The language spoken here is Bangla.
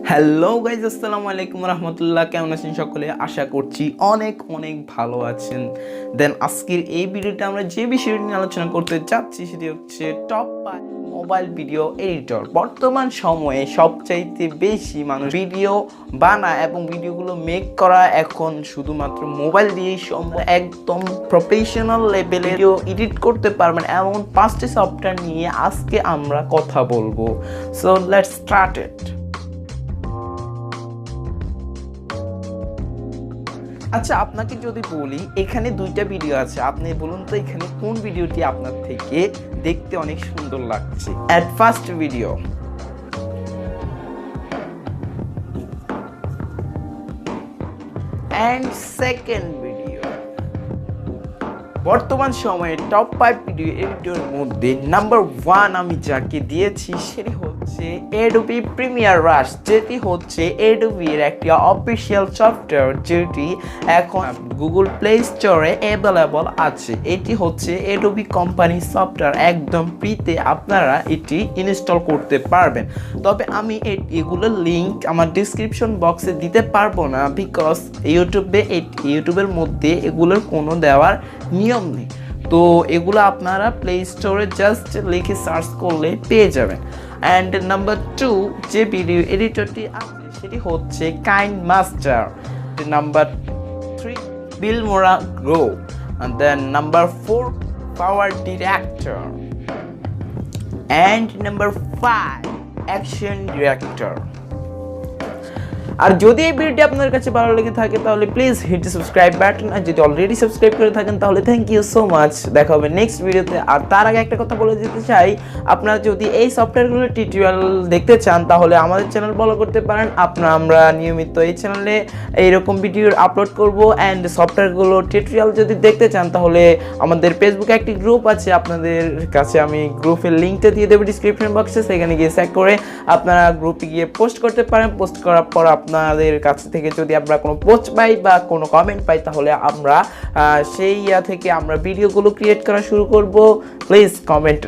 হ্যালো গাইজ, আসসালামু আলাইকুম রহমতুল্লাহ। কেমন আছেন সকলে? আশা করছি অনেক অনেক ভালো আছেন। দেন আজকের এই ভিডিওটা আমরা যে বিষয়টি নিয়ে আলোচনা করতে চাচ্ছি সেটি হচ্ছে টপ 5 মোবাইল ভিডিও এডিটর। বর্তমান সময়ে সবচাইতে বেশি মানুষ ভিডিও বানায় এবং ভিডিওগুলো মেক করা এখন শুধুমাত্র মোবাইল দিয়েই সম্ভব। একদম প্রফেশনাল লেভেলে ভিডিও এডিট করতে পারবেন এমন 5টি সফটওয়্যার নিয়ে আজকে আমরা কথা বলবো। So let's start it. আচ্ছা, আপনাকে যদি বলি এখানে 2টা ভিডিও আছে, আপনি বলুন তো এখানে কোন ভিডিওটি আপনার থেকে দেখতে অনেক সুন্দর লাগছে? At first video and second video. বর্তমান সময়ে টপ 5 ভিডিও এডিটরের মধ্যে নাম্বার 1 আমি যাকে দিয়েছি সেটি হচ্ছে অ্যাডোবি প্রিমিয়ার রাশ, যেটি হচ্ছে অ্যাডোবির একটি অফিসিয়াল সফটওয়্যার যেটি এখন গুগল প্লে স্টোরে অ্যাভেলেবল আছে। এটি হচ্ছে অ্যাডোবি কোম্পানি সফটওয়্যার, একদম ফ্রিতে আপনারা এটি ইনস্টল করতে পারবেন। তবে আমি এগুলোর লিঙ্ক আমার ডিসক্রিপশন বক্সে দিতে পারবো না, বিকজ ইউটিউবের মধ্যে এগুলোর কোনো দেওয়ার নিয়ম নেই। তো এগুলো আপনারা প্লে স্টোরে জাস্ট লিখে সার্চ করলে পেয়ে যাবেন। অ্যান্ড নাম্বার 2 যে ভিডিও এডিটরটি আছে সেটি হচ্ছে KineMaster. Number 3 Filmora grow. and then number 4 power director and number 5 action director। আর যদি এই ভিডিওটি আপনার কাছে ভালো লেগে থাকে তাহলে please hit the subscribe button, আর যদি অলরেডি সাবস্ক্রাইব করে থাকেন তাহলে থ্যাংক ইউ সো মাচ। দেখা হবে নেক্সট ভিডিওতে। আর তার আগে একটা কথা বলে দিতে চাই, আপনারা যদি এই সফটওয়্যারগুলোর টিউটোরিয়াল দেখতে চান তাহলে আমাদের চ্যানেল ফলো করতে পারেন। আমরা নিয়মিত এই চ্যানেলে এইরকম ভিডিও আপলোড করব। অ্যান্ড সফটওয়্যারগুলো টিউটোরিয়াল যদি দেখতে চান তাহলে আমাদের ফেসবুকে একটি গ্রুপ আছে, আপনাদের কাছে আমি গ্রুপের লিঙ্কটা দিয়ে দেবো ডিসক্রিপশন বক্সে, সেখানে গিয়ে চেক করে আপনারা গ্রুপে গিয়ে পোস্ট করতে পারেন। পোস্ট করার পর আপনাদের কাছ থেকে যদি আমরা কোনো পোস্ট পাই বা কোনো কমেন্ট পাই তাহলে আমরা সেই থেকে আমরা ভিডিওগুলো ক্রিয়েট করা শুরু করব। Please comment